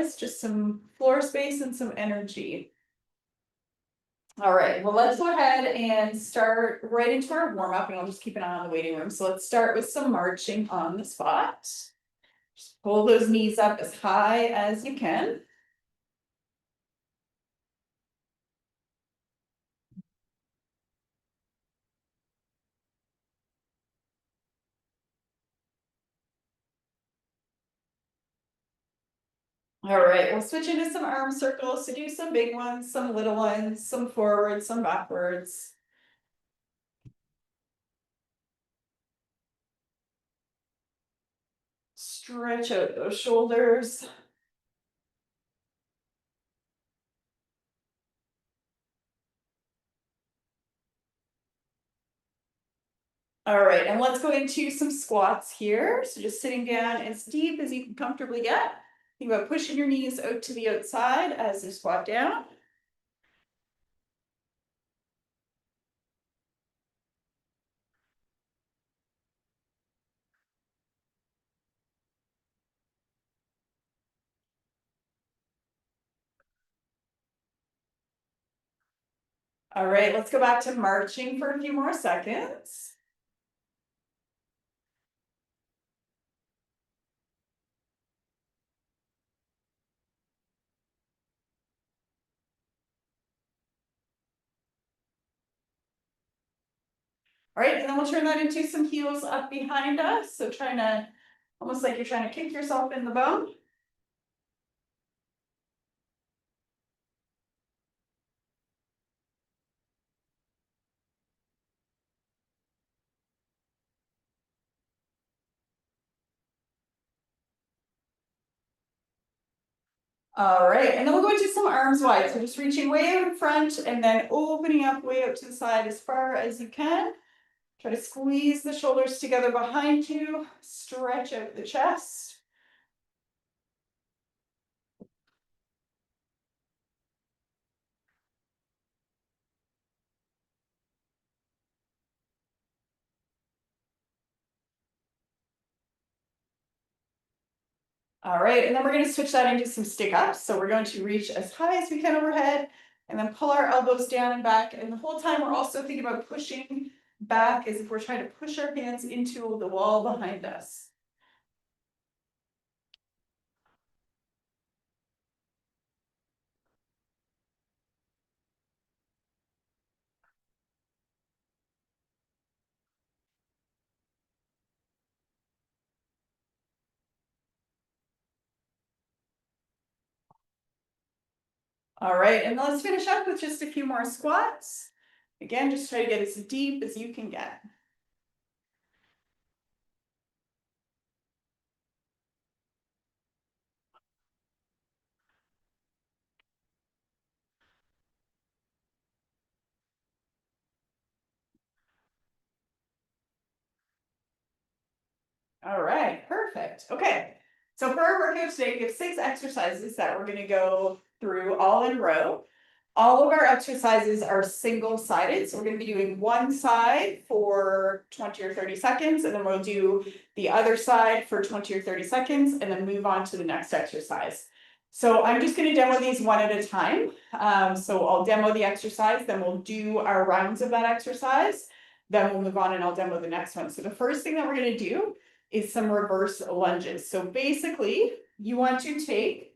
It's just some floor space and some energy. All right, well, let's go ahead and start right into our warm up, and I'll just keep an eye on the waiting room. So let's start with some marching on the spot. Just pull those knees up as high as you can. All right, we'll switch into some arm circles. So do some big ones, some little ones, some forwards, some backwards. Stretch out those shoulders. All right, and let's go into some squats here. So just sitting down as deep as you can comfortably get. Think about pushing your knees out to the outside as you squat down. All right, let's go back to marching for a few more seconds. All right, and then we'll turn that into some heels up behind us. So trying to, almost like you're trying to kick yourself in the bone. All right, and then we'll go into some arms wide. So just reaching way out in front and then opening up way out to the side as far as you can. Try to squeeze the shoulders together behind you, stretch out the chest. All right, and then we're going to switch that into some stick ups. So we're going to reach as high as we can overhead and then pull our elbows down and back. And the whole time we're also thinking about pushing back as if we're trying to push our hands into the wall behind us. All right, and let's finish up with just a few more squats. Again, just try to get as deep as you can get. All right, perfect. Okay, so for our workout today, we have 6 exercises that we're going to go through all in a row. All of our exercises are single-sided, so we're going to be doing one side for 20 or 30 seconds, and then we'll do the other side for 20 or 30 seconds, and then move on to the next exercise. So I'm just going to demo these one at a time. So I'll demo the exercise, then we'll do our rounds of that exercise, then we'll move on and I'll demo the next one. So the first thing that we're going to do is some reverse lunges. So basically, you want to take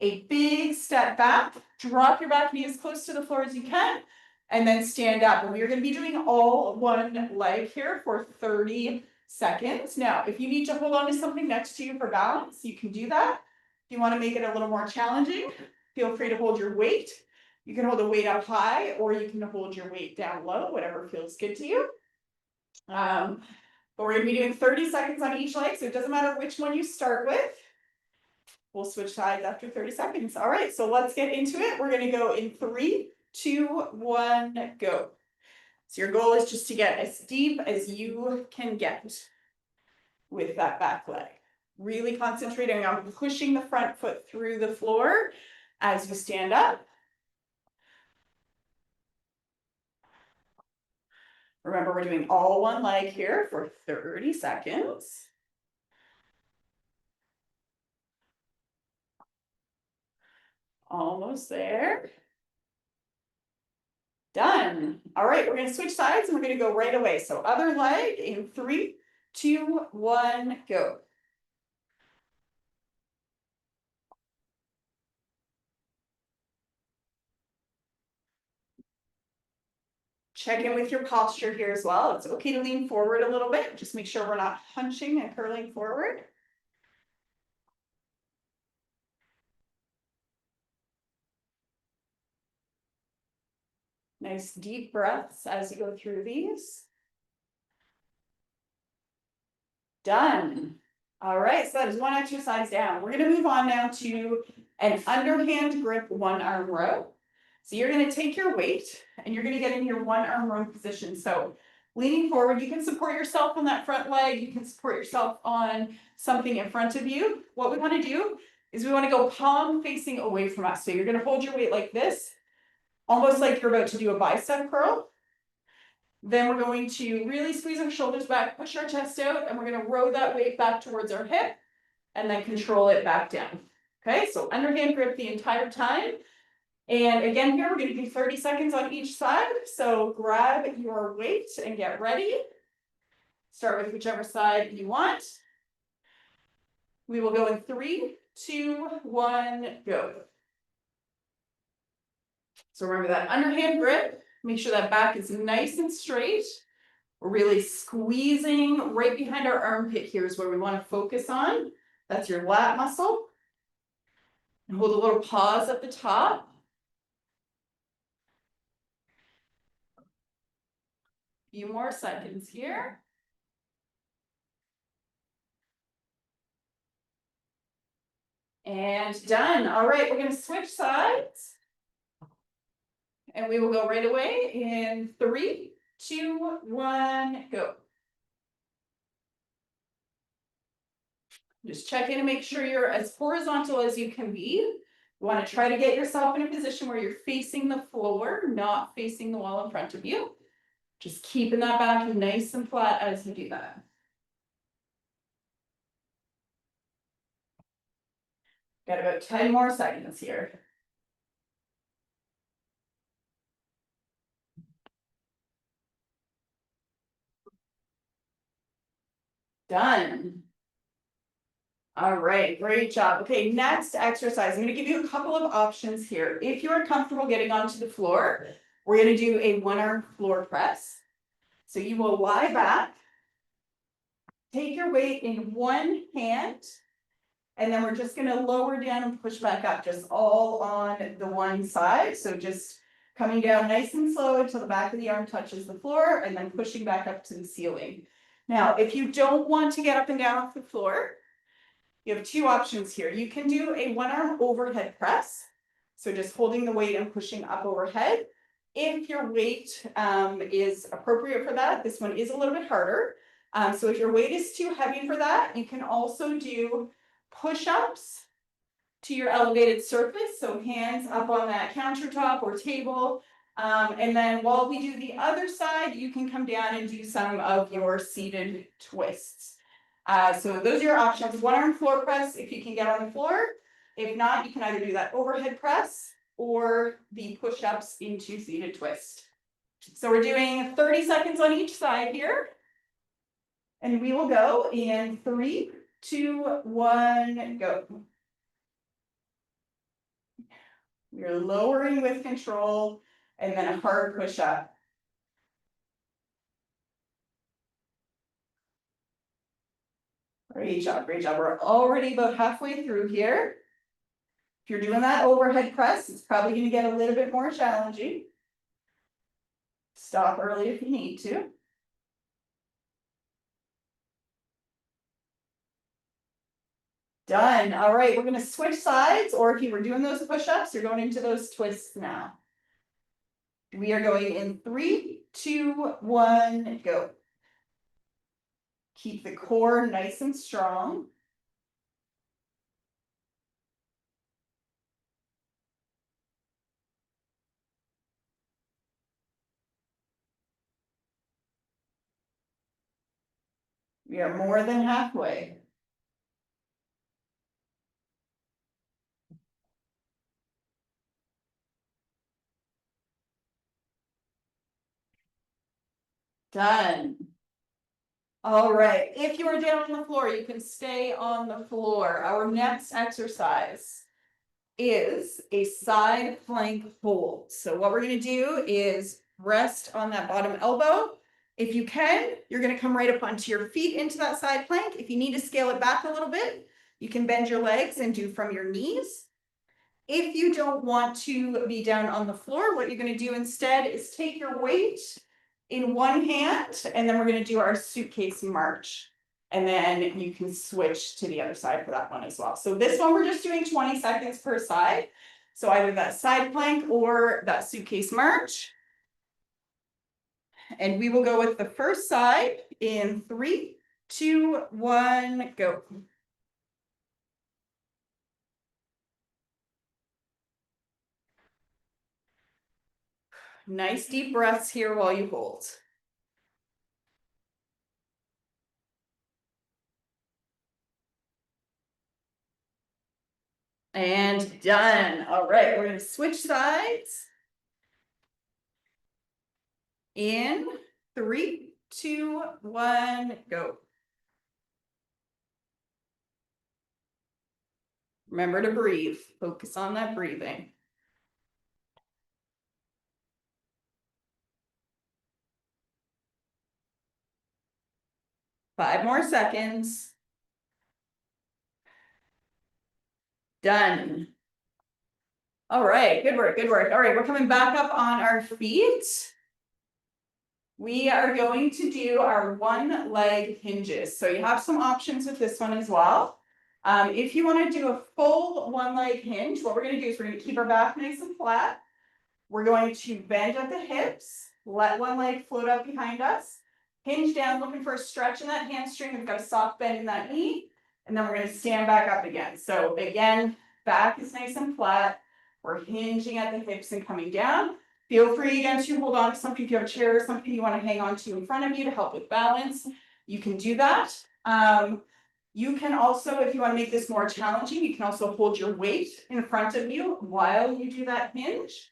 a big step back, drop your back knee as close to the floor as you can, and then stand up. And we're going to be doing all one leg here for 30 seconds. Now, if you need to hold on to something next to you for balance, you can do that. If you want to make it a little more challenging, feel free to hold your weight. You can hold the weight up high, or you can hold your weight down low, whatever feels good to you. But we're going to be doing 30 seconds on each leg, so it doesn't matter which one you start with. We'll switch sides after 30 seconds. All right, so let's get into it. We're going to go in 3, 2, 1, go. So your goal is just to get as deep as you can get with that back leg. Really concentrating on pushing the front foot through the floor as you stand up. Remember, we're doing all one leg here for 30 seconds. Almost there. Done. All right, we're gonna switch sides and we're gonna go right away. So other leg in 3, 2, 1, go. Check in with your posture here as well. It's okay to lean forward a little bit. Just make sure we're not hunching and curling forward. Nice deep breaths as you go through these. Done. All right, so that is one exercise down. We're gonna move on now to an underhand grip one arm row. So you're gonna take your weight and you're gonna get in your one arm row position. So leaning forward, you can support yourself on that front leg, you can support yourself on something in front of you. What we wanna do is we wanna go palm facing away from us. So you're gonna hold your weight like this, almost like you're about to do a bicep curl. Then we're going to really squeeze our shoulders back, push our chest out, and we're gonna row that weight back towards our hip and then control it back down. Okay, so underhand grip the entire time. And again, here we're gonna do 30 seconds on each side. So grab your weight and get ready. Start with whichever side you want. We will go in 3, 2, 1, go. So remember that underhand grip. Make sure that back is nice and straight. We're really squeezing right behind our armpit here is where we want to focus on. That's your lat muscle. And hold a little pause at the top. A few more seconds here. And done. All right, we're going to switch sides. And we will go right away in 3, 2, 1, go. Just check in and make sure you're as horizontal as you can be. You want to try to get yourself in a position where you're facing the floor, not facing the wall in front of you. Just keeping that back nice and flat as you do that. Got about 10 more seconds here. Done. All right, great job. Okay, next exercise. I'm going to give you a couple of options here. If you are comfortable getting onto the floor, we're going to do a one-arm floor press. So you will lie back, take your weight in one hand, and then we're just going to lower down and push back up, just all on the one side. So just coming down nice and slow until the back of the arm touches the floor, and then pushing back up to the ceiling. Now, if you don't want to get up and down off the floor, you have two options here. You can do a one-arm overhead press. So just holding the weight and pushing up overhead. If your weight is appropriate for that, this one is a little bit harder. So if your weight is too heavy for that, you can also do push-ups to your elevated surface. So hands up on that countertop or table. And then while we do the other side, you can come down and do some of your seated twists. So those are your options. One-arm floor press if you can get on the floor. If not, you can either do that overhead press or the push-ups into seated twist. So we're doing 30 seconds on each side here. And we will go in 3, 2, 1, go. We're lowering with control and then a hard push-up. Great job, great job. We're already about halfway through here. If you're doing that overhead press, it's probably going to get a little bit more challenging. Stop early if you need to. Done. All right, we're going to switch sides, or if you were doing those push-ups, you're going into those twists now. We are going in 3, 2, 1, go. Keep the core nice and strong. We are more than halfway. Done. All right, if you are down on the floor, you can stay on the floor. Our next exercise is a side plank hold. So what we're gonna do is rest on that bottom elbow. If you can, you're gonna come right up onto your feet into that side plank. If you need to scale it back a little bit, you can bend your legs and do from your knees. If you don't want to be down on the floor, what you're gonna do instead is take your weight in one hand, and then we're gonna do our suitcase march. And then you can switch to the other side for that one as well. So this one, we're just doing 20 seconds per side. So either that side plank or that suitcase march. And we will go with the first side in 3, 2, 1, go. Nice deep breaths here while you hold. And done. All right, we're gonna switch sides. In 3, 2, 1, go. Remember to breathe. Focus on that breathing. Five more seconds. Done. All right, good work, good work. All right, we're coming back up on our feet. We are going to do our one leg hinges. So you have some options with this one as well. If you want to do a full one leg hinge, what we're going to do is we're going to keep our back nice and flat. We're going to bend at the hips, let one leg float up behind us, hinge down, looking for a stretch in that hamstring. We've got a soft bend in that knee, and then we're going to stand back up again. So again, back is nice and flat. We're hinging at the hips and coming down. Feel free again to hold on to something. If you have a chair or something you want to hang on to in front of you to help with balance, you can do that. You can also, if you want to make this more challenging, you can also hold your weight in front of you while you do that hinge.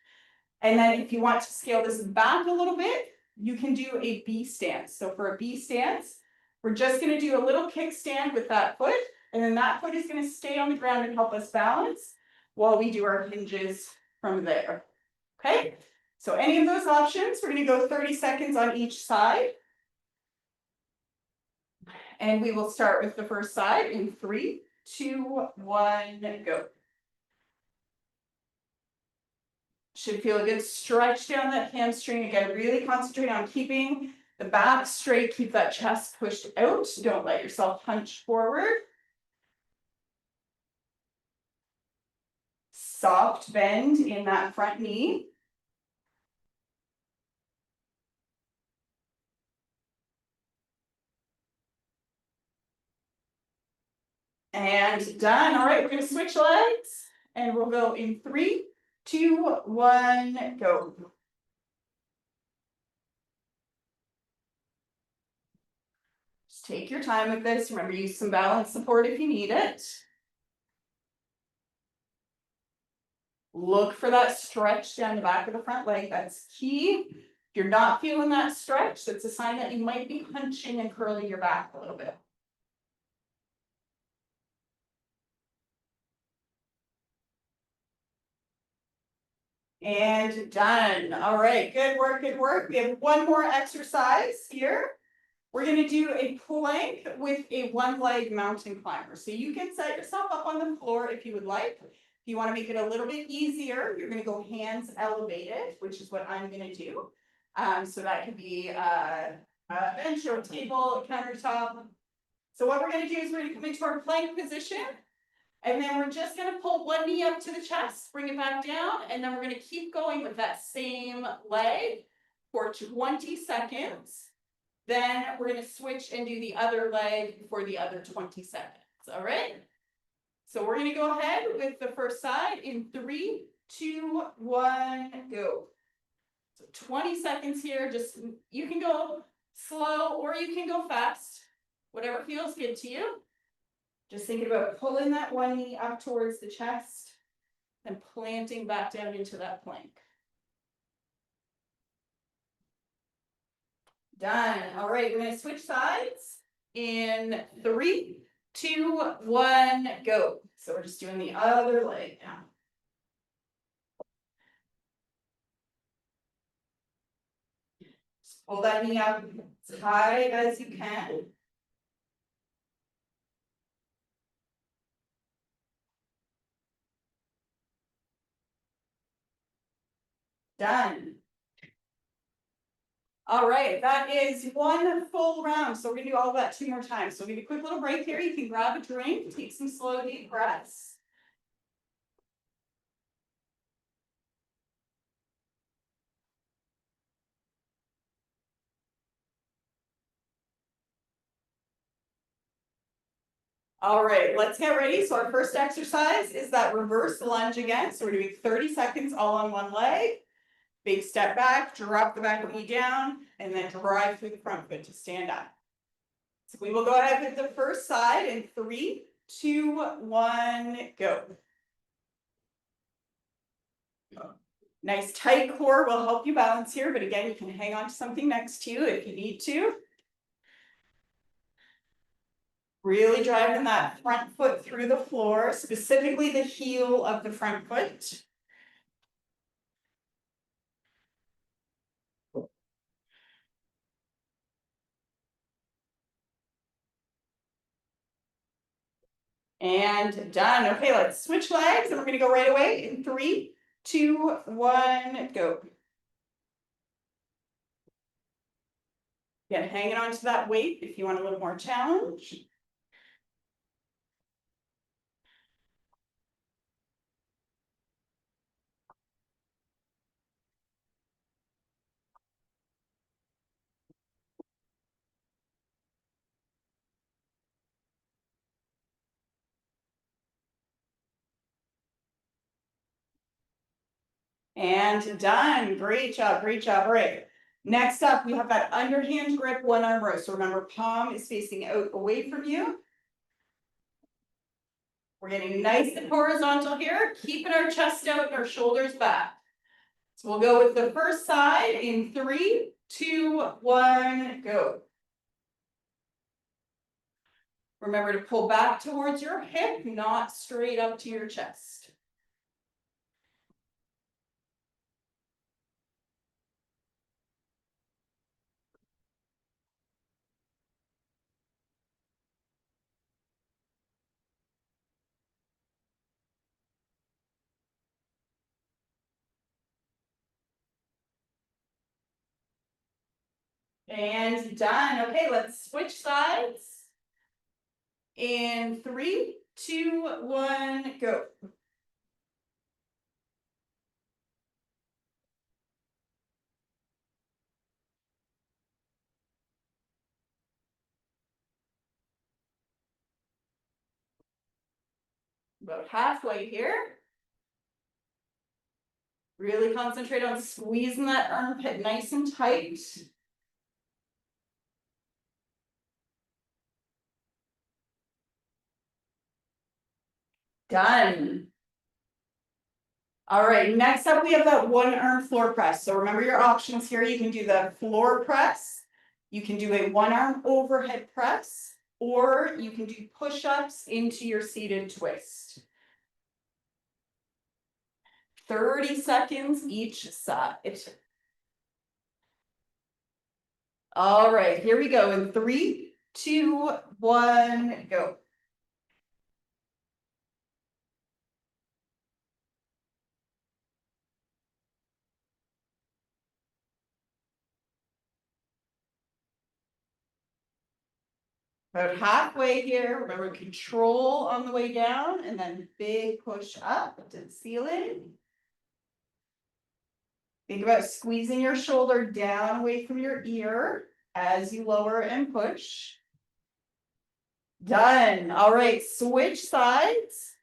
And then if you want to scale this back a little bit, you can do a B stance. So for a B stance, we're just going to do a little kickstand with that foot, and then that foot is going to stay on the ground and help us balance while we do our hinges from there. Okay, so any of those options, we're going to go 30 seconds on each side. And we will start with the first side in 3, 2, 1, go. Should feel a good stretch down that hamstring. Again, really concentrate on keeping the back straight, keep that chest pushed out. Don't let yourself hunch forward. Soft bend in that front knee. And done. All right, we're going to switch legs and we'll go in 3, 2, 1, go. Just take your time with this. Remember, use some balance support if you need it. Look for that stretch down the back of the front leg. That's key. If you're not feeling that stretch, that's a sign that you might be hunching and curling your back a little bit. And done. All right, good work, good work. We have one more exercise here. We're going to do a plank with a one leg mountain climber. So you can set yourself up on the floor if you would like. If you want to make it a little bit easier, you're going to go hands elevated, which is what I'm going to do. So that could be a bench or a table, a countertop. So what we're going to do is we're going to come into our plank position. And then we're just going to pull one knee up to the chest, bring it back down, and then we're going to keep going with that same leg for 20 seconds. Then we're going to switch and do the other leg for the other 20 seconds. All right. So we're going to go ahead with the first side in 3, 2, 1, go. So 20 seconds here. Just, you can go slow or you can go fast, whatever feels good to you. Just thinking about pulling that one knee up towards the chest and planting back down into that plank. Done. All right, we're gonna switch sides in 3, 2, 1, go. So we're just doing the other leg now. Just pull that knee up as high as you can. Done. All right, that is one full round. So we're gonna do all of that 2 more times. So we'll give you a quick little break here. You can grab a drink, take some slow deep breaths. All right, let's get ready. So our first exercise is that reverse lunge again. So we're doing 30 seconds all on one leg. Big step back, drop the back knee down, and then drive through the front foot to stand up. So we will go ahead with the first side in 3, 2, 1, go. Nice tight core will help you balance here, but again, you can hang on to something next to you if you need to. Really driving that front foot through the floor, specifically the heel of the front foot. And done. Okay, let's switch legs and we're gonna go right away in 3, 2, 1, go. Again, hanging on to that weight if you want a little more challenge. And done. Great job, great job. All right. Next up, we have that underhand grip, one arm row. So remember, palm is facing out away from you. We're getting nice and horizontal here, keeping our chest out and our shoulders back. So we'll go with the first side in 3, 2, 1, go. Remember to pull back towards your hip, not straight up to your chest. And done. Okay, let's switch sides. In 3, 2, 1, go. About halfway here. Really concentrate on squeezing that armpit nice and tight. Done. All right, next up we have that one arm floor press. So remember your options here. You can do the floor press. You can do a one arm overhead press, or you can do push-ups into your seated twist. 30 seconds each side. All right, here we go in 3, 2, 1, go. About halfway here, remember control on the way down and then big push up to the ceiling. Think about squeezing your shoulder down away from your ear as you lower and push. Done. All right, switch sides.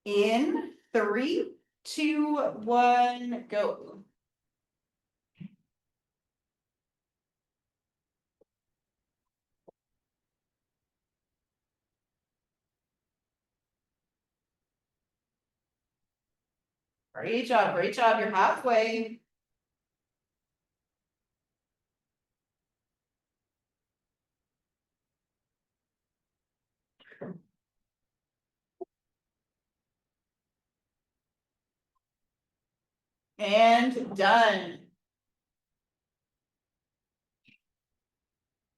In 3, 2, 1, go. Great job, you're halfway. And done.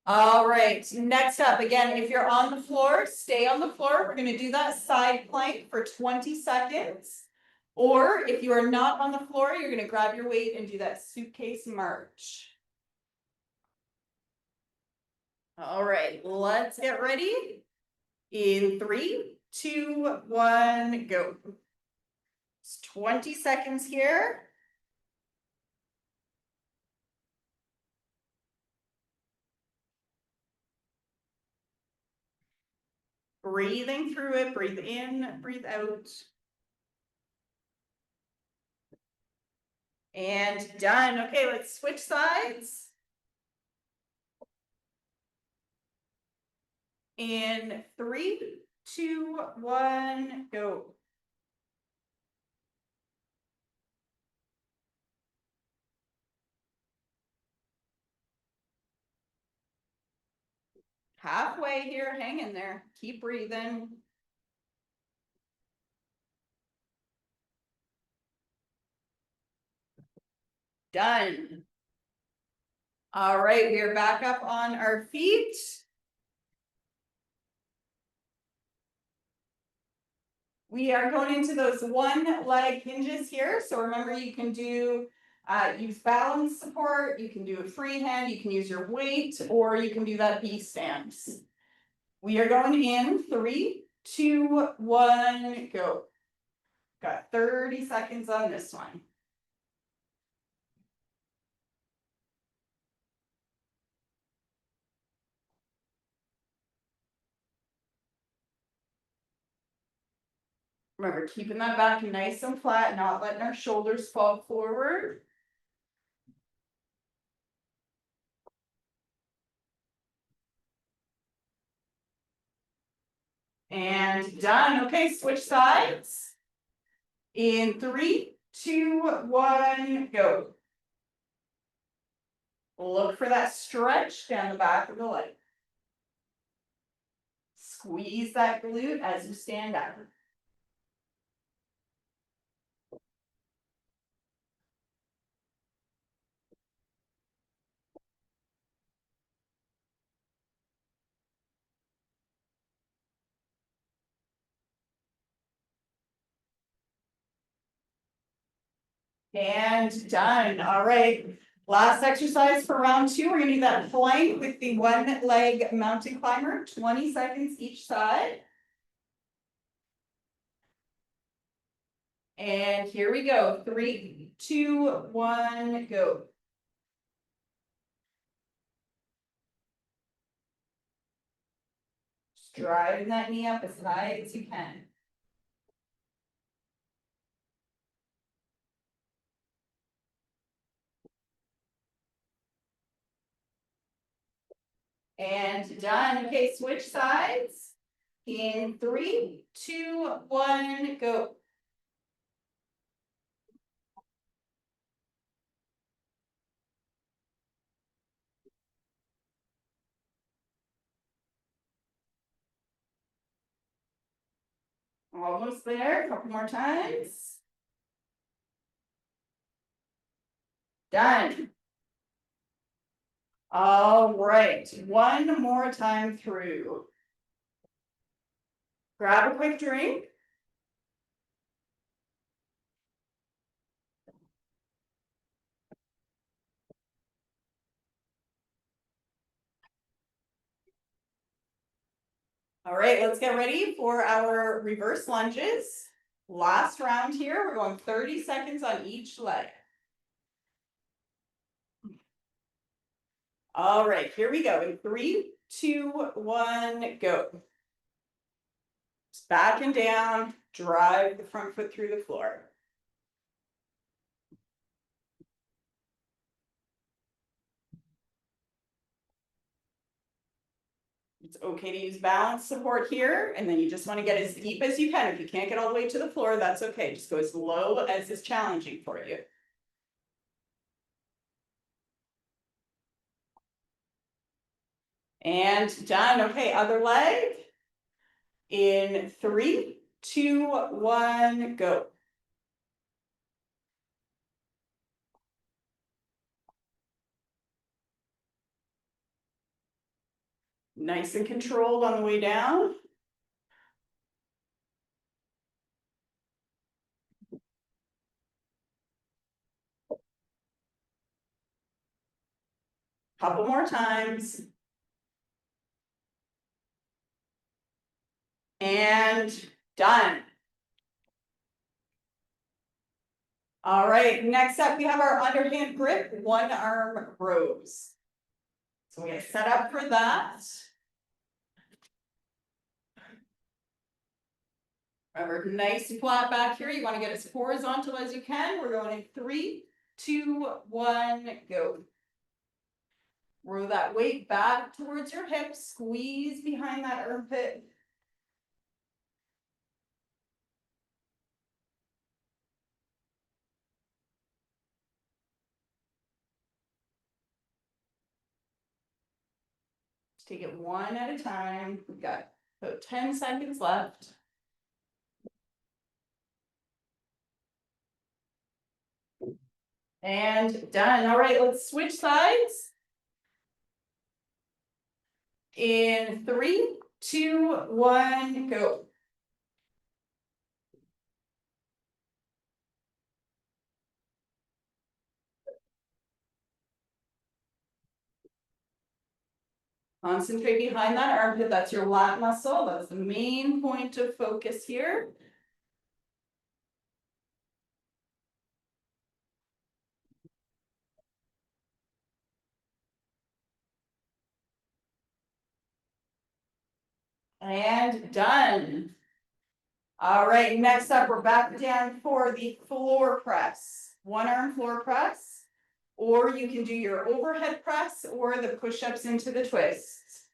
All right, next up, again, if you're on the floor, stay on the floor. We're gonna do that side plank for 20 seconds. Or if you are not on the floor, you're gonna grab your weight and do that suitcase march. All right, let's get ready. In 3, 2, 1, go. It's 20 seconds here. Breathing through it, breathe in, breathe out. And done. Okay, let's switch sides. In 3, 2, 1, go. Halfway here, hang in there. Keep breathing. Done. All right, we are back up on our feet. We are going into those one leg hinges here. So remember, you can do use balance support, you can do a free hand, you can use your weight, or you can do that B stance. We are going in 3, 2, 1, go. Got 30 seconds on this one. Remember, keeping that back nice and flat, not letting our shoulders fall forward. And done. Okay, switch sides. In 3, 2, 1, go. Look for that stretch down the back of the leg. Squeeze that glute as you stand up. And done. All right. Last exercise for round 2. We're going to do that plank with the one leg mountain climber, 20 seconds each side. And here we go. 3, 2, 1, go. Just driving that knee up as high as you can. And done. Okay, switch sides. In 3, 2, 1, go. Almost there. A couple more times. Done. All right. One more time through. Grab a quick drink. All right, let's get ready for our reverse lunges. Last round here, we're going 30 seconds on each leg. All right, here we go. In 3, 2, 1, go. Just back and down, drive the front foot through the floor. It's okay to use balance support here, and then you just want to get as deep as you can. If you can't get all the way to the floor, that's okay. Just go as low as is challenging for you. And done. Okay, other leg. In 3, 2, 1, go. Nice and controlled on the way down. Couple more times. And done. All right, next up, we have our underhand grip, one arm rows. So we get set up for that. Remember, nice and flat back here. You want to get as horizontal as you can. We're going in 3, 2, 1, go. Roll that weight back towards your hips, squeeze behind that armpit. Just take it one at a time. We've got about 10 seconds left. And done. All right, let's switch sides. In 3, 2, 1, go. Concentrate behind that armpit. That's your lat muscle. That's the main point of focus here. And done. All right, next up, we're back down for the floor press. One arm floor press, or you can do your overhead press or the push-ups into the twists.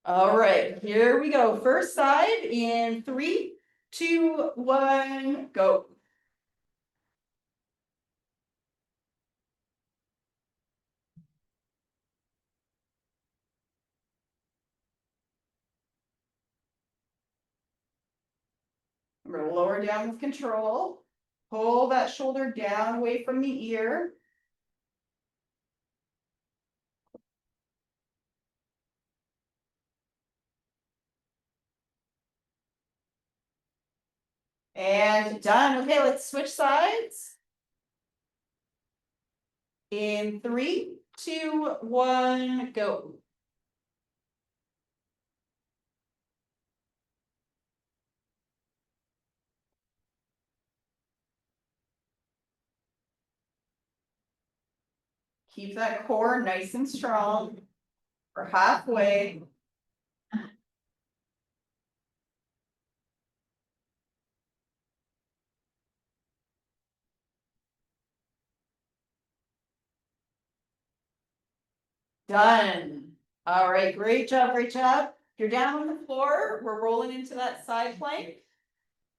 All right, here we go. First side in 3, 2, 1, go. Remember, lower down with control. Pull that shoulder down away from the ear. And done. Okay, let's switch sides. In 3, 2, 1, go. Keep that core nice and strong. We're halfway. Done. All right, great job, great job. If you're down on the floor, we're rolling into that side plank.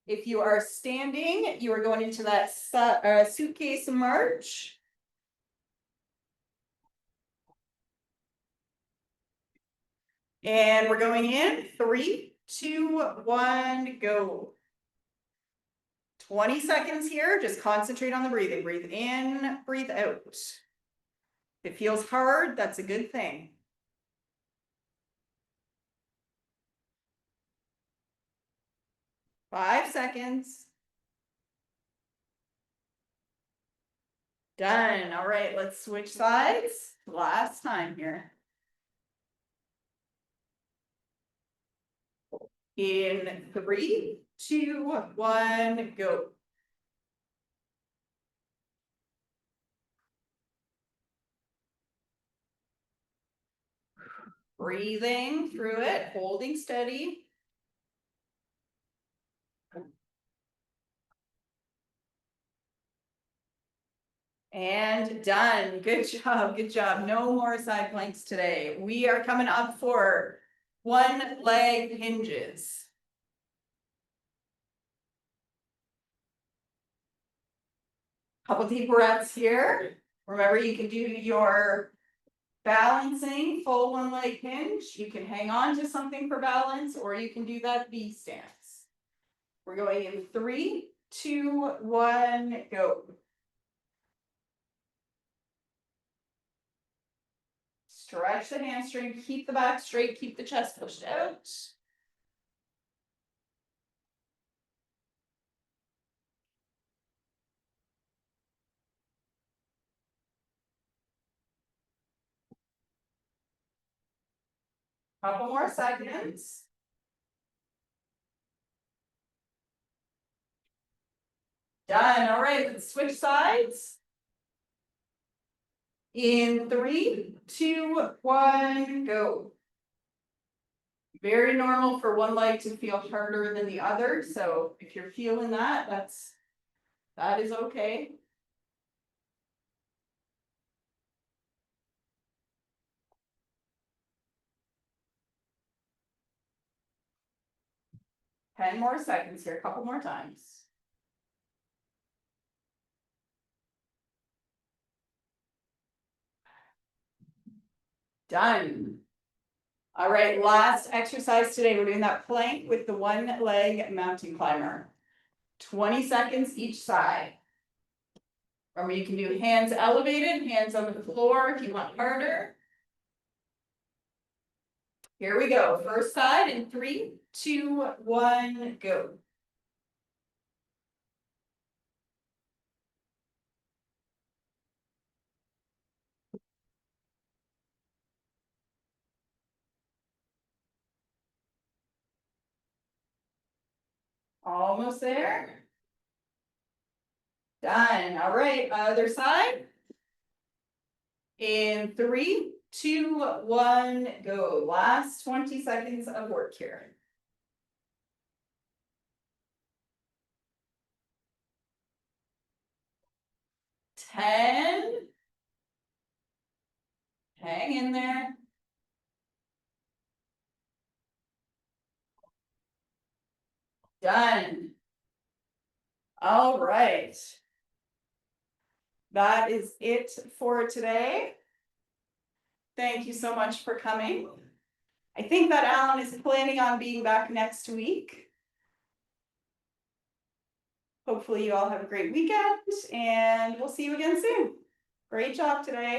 If you are standing, you are going into that suitcase march. And we're going in 3, 2, 1, go. 20 seconds here. Just concentrate on the breathing. Breathe in, breathe out. If it feels hard, that's a good thing. 5 seconds. Done. All right, let's switch sides. Last time here. In 3, 2, 1, go. Breathing through it, holding steady. And done. Good job, good job. No more side planks today. We are coming up for one leg hinges. Couple deep breaths here. Remember, you can do your balancing full one leg hinge. You can hang on to something for balance, or you can do that V stance. We're going in 3, 2, 1, go. Stretch the hamstring, keep the back straight, keep the chest pushed out. Couple more seconds. Done. All right, let's switch sides. In 3, 2, 1, go. Very normal for one leg to feel harder than the other. So if you're feeling that, that is okay. Ten more seconds here, a couple more times. Done. All right, last exercise today. We're doing that plank with the one leg mountain climber. 20 seconds each side. Remember, you can do hands elevated, hands on the floor if you want harder. Here we go. First side in 3, 2, 1, go. Almost there. Done. All right, other side. In 3, 2, 1, go. Last 20 seconds of work here. 10. Hang in there. Done. All right. That is it for today. Thank you so much for coming. I think that Alan is planning on being back next week. Hopefully you all have a great weekend and we'll see you again soon. Great job today.